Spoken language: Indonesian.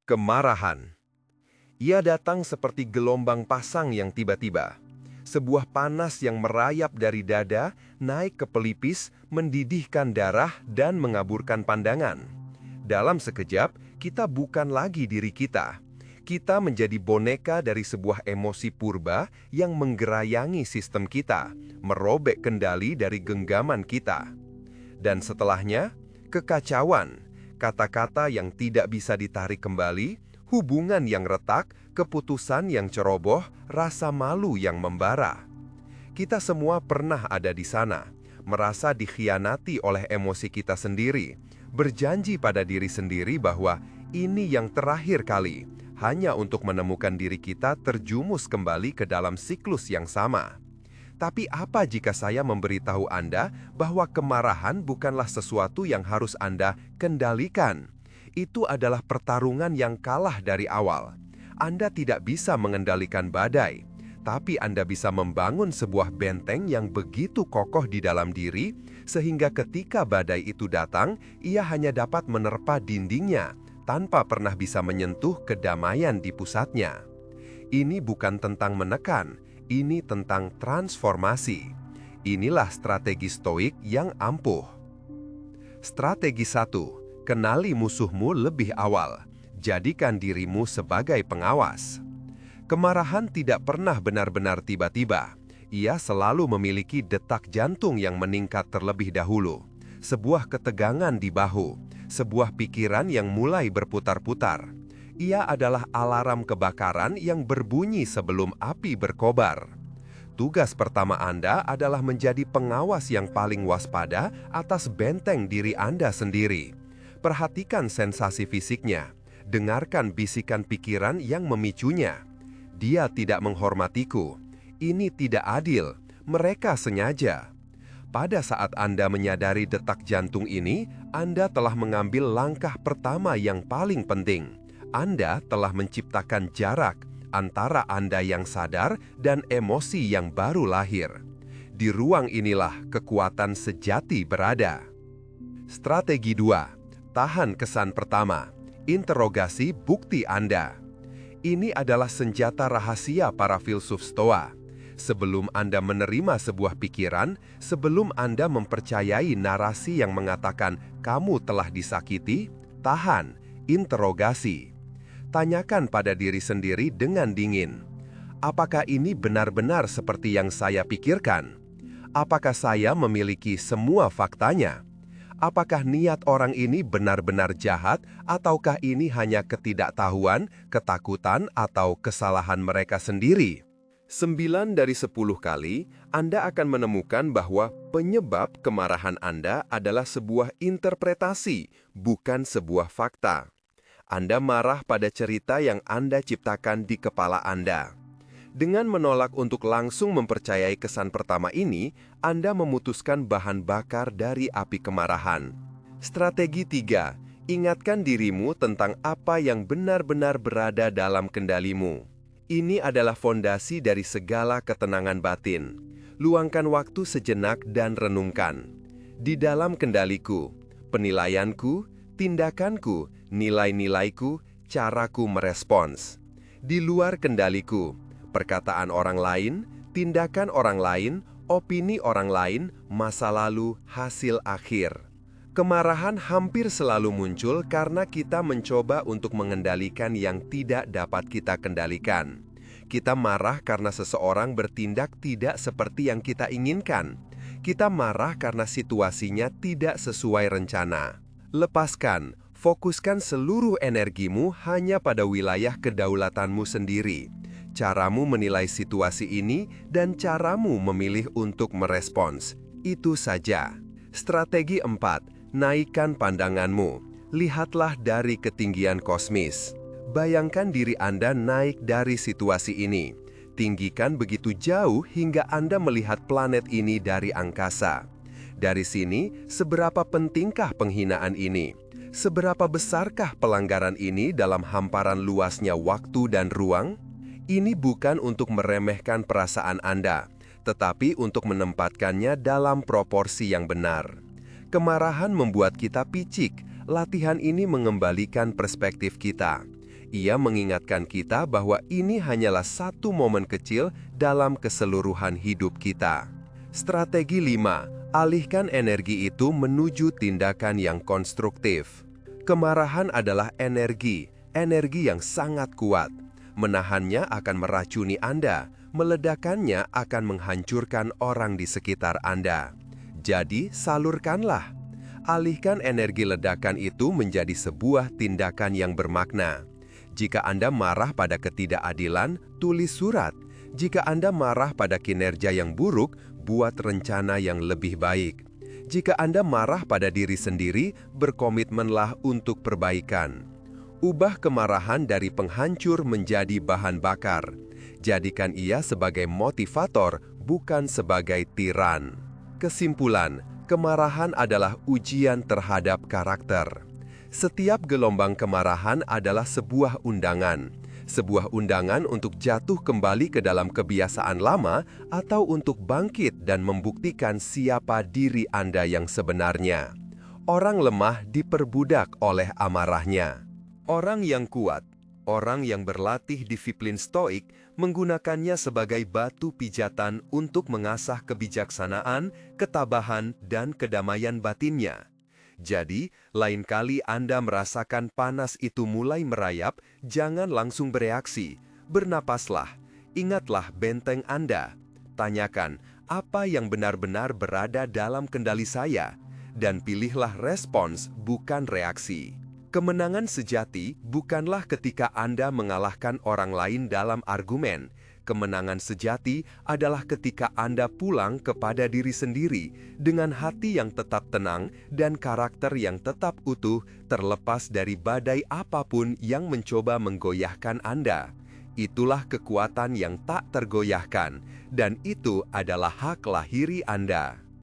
Kemarahan. Ia datang seperti gelombang pasang yang tiba-tiba. Sebuah panas yang merayap dari dada, naik ke pelipis, mendidihkan darah, dan mengaburkan pandangan. Dalam sekejap, kita bukan lagi diri kita. Kita menjadi boneka dari sebuah emosi purba yang menggerayangi sistem kita, merobek kendali dari genggaman kita. Dan setelahnya, kekacauan, kata-kata yang tidak bisa ditarik kembali, hubungan yang retak, keputusan yang ceroboh, rasa malu yang membara. Kita semua pernah ada di sana, merasa dikhianati oleh emosi kita sendiri, berjanji pada diri sendiri bahwa ini yang terakhir kali, hanya untuk menemukan diri kita terjumus kembali ke dalam siklus yang sama. Tapi apa jika saya memberitahu Anda bahwa kemarahan bukanlah sesuatu yang harus Anda kendalikan? Itu adalah pertarungan yang kalah dari awal. Anda tidak bisa mengendalikan badai, tapi Anda bisa membangun sebuah benteng yang begitu kokoh di dalam diri, sehingga ketika badai itu datang, ia hanya dapat menerpa dindingnya, tanpa pernah bisa menyentuh kedamaian di pusatnya. Ini bukan tentang menekan, ini tentang transformasi. Inilah strategi stoik yang ampuh. Strategi 1. Kenali musuhmu lebih awal. Jadikan dirimu sebagai pengawas. Kemarahan tidak pernah benar-benar tiba-tiba. Ia selalu memiliki detak jantung yang meningkat terlebih dahulu. Sebuah ketegangan di bahu. Sebuah pikiran yang mulai berputar-putar. Ia adalah alarm kebakaran yang berbunyi sebelum api berkobar. Tugas pertama Anda adalah menjadi pengawas yang paling waspada atas benteng diri Anda sendiri. Perhatikan sensasi fisiknya. Dengarkan bisikan pikiran yang memicunya. Dia tidak menghormatiku. Ini tidak adil. Mereka sengaja. Pada saat Anda menyadari detak jantung ini, Anda telah mengambil langkah pertama yang paling penting. Anda telah menciptakan jarak antara Anda yang sadar dan emosi yang baru lahir. Di ruang inilah kekuatan sejati berada. Strategi 2. Tahan kesan pertama. Interogasi bukti Anda. Ini adalah senjata rahasia para filsuf Stoa. Sebelum Anda menerima sebuah pikiran, sebelum Anda mempercayai narasi yang mengatakan kamu telah disakiti, tahan, interogasi. Tanyakan pada diri sendiri dengan dingin. Apakah ini benar-benar seperti yang saya pikirkan? Apakah saya memiliki semua faktanya? Apakah niat orang ini benar-benar jahat, ataukah ini hanya ketidaktahuan, ketakutan, atau kesalahan mereka sendiri? 9 dari 10 kali, Anda akan menemukan bahwa penyebab kemarahan Anda adalah sebuah interpretasi, bukan sebuah fakta. Anda marah pada cerita yang Anda ciptakan di kepala Anda. Dengan menolak untuk langsung mempercayai kesan pertama ini, Anda memutuskan bahan bakar dari api kemarahan. Strategi 3. Ingatkan dirimu tentang apa yang benar-benar berada dalam kendalimu. Ini adalah fondasi dari segala ketenangan batin. Luangkan waktu sejenak dan renungkan. Di dalam kendaliku, penilaianku, tindakanku, nilai-nilaiku, caraku merespons. Di luar kendaliku, perkataan orang lain, tindakan orang lain, opini orang lain, masa lalu, hasil akhir. Kemarahan hampir selalu muncul karena kita mencoba untuk mengendalikan yang tidak dapat kita kendalikan. Kita marah karena seseorang bertindak tidak seperti yang kita inginkan. Kita marah karena situasinya tidak sesuai rencana. Lepaskan, fokuskan seluruh energimu hanya pada wilayah kedaulatanmu sendiri. Caramu menilai situasi ini dan caramu memilih untuk merespons. Itu saja. Strategi 4. Naikkan pandanganmu. Lihatlah dari ketinggian kosmis. Bayangkan diri Anda naik dari situasi ini. Tinggikan begitu jauh hingga Anda melihat planet ini dari angkasa. Dari sini, seberapa pentingkah penghinaan ini? Seberapa besarkah pelanggaran ini dalam hamparan luasnya waktu dan ruang? Ini bukan untuk meremehkan perasaan Anda, tetapi untuk menempatkannya dalam proporsi yang benar. Kemarahan membuat kita picik. Latihan ini mengembalikan perspektif kita. Ia mengingatkan kita bahwa ini hanyalah satu momen kecil dalam keseluruhan hidup kita. Strategi 5. Alihkan energi itu menuju tindakan yang konstruktif. Kemarahan adalah energi yang sangat kuat. Menahannya akan meracuni Anda, meledakannya akan menghancurkan orang di sekitar Anda. Jadi, salurkanlah. Alihkan energi ledakan itu menjadi sebuah tindakan yang bermakna. Jika Anda marah pada ketidakadilan, tulis surat. Jika Anda marah pada kinerja yang buruk, buat rencana yang lebih baik. Jika Anda marah pada diri sendiri, berkomitmenlah untuk perbaikan. Ubah kemarahan dari penghancur menjadi bahan bakar. Jadikan ia sebagai motivator, bukan sebagai tiran. Kesimpulan, kemarahan adalah ujian terhadap karakter. Setiap gelombang kemarahan adalah sebuah undangan. Sebuah undangan untuk jatuh kembali ke dalam kebiasaan lama atau untuk bangkit dan membuktikan siapa diri Anda yang sebenarnya. Orang lemah diperbudak oleh amarahnya. Orang yang kuat, orang yang berlatih disiplin stoik, menggunakannya sebagai batu pijatan untuk mengasah kebijaksanaan, ketabahan, dan kedamaian batinnya. Jadi, lain kali Anda merasakan panas itu mulai merayap, jangan langsung bereaksi. Bernapaslah, ingatlah benteng Anda. Tanyakan, apa yang benar-benar berada dalam kendali saya? Dan pilihlah respons, bukan reaksi. Kemenangan sejati bukanlah ketika Anda mengalahkan orang lain dalam argumen. Kemenangan sejati adalah ketika Anda pulang kepada diri sendiri dengan hati yang tetap tenang dan karakter yang tetap utuh terlepas dari badai apapun yang mencoba menggoyahkan Anda. Itulah kekuatan yang tak tergoyahkan, dan itu adalah hak lahiri Anda.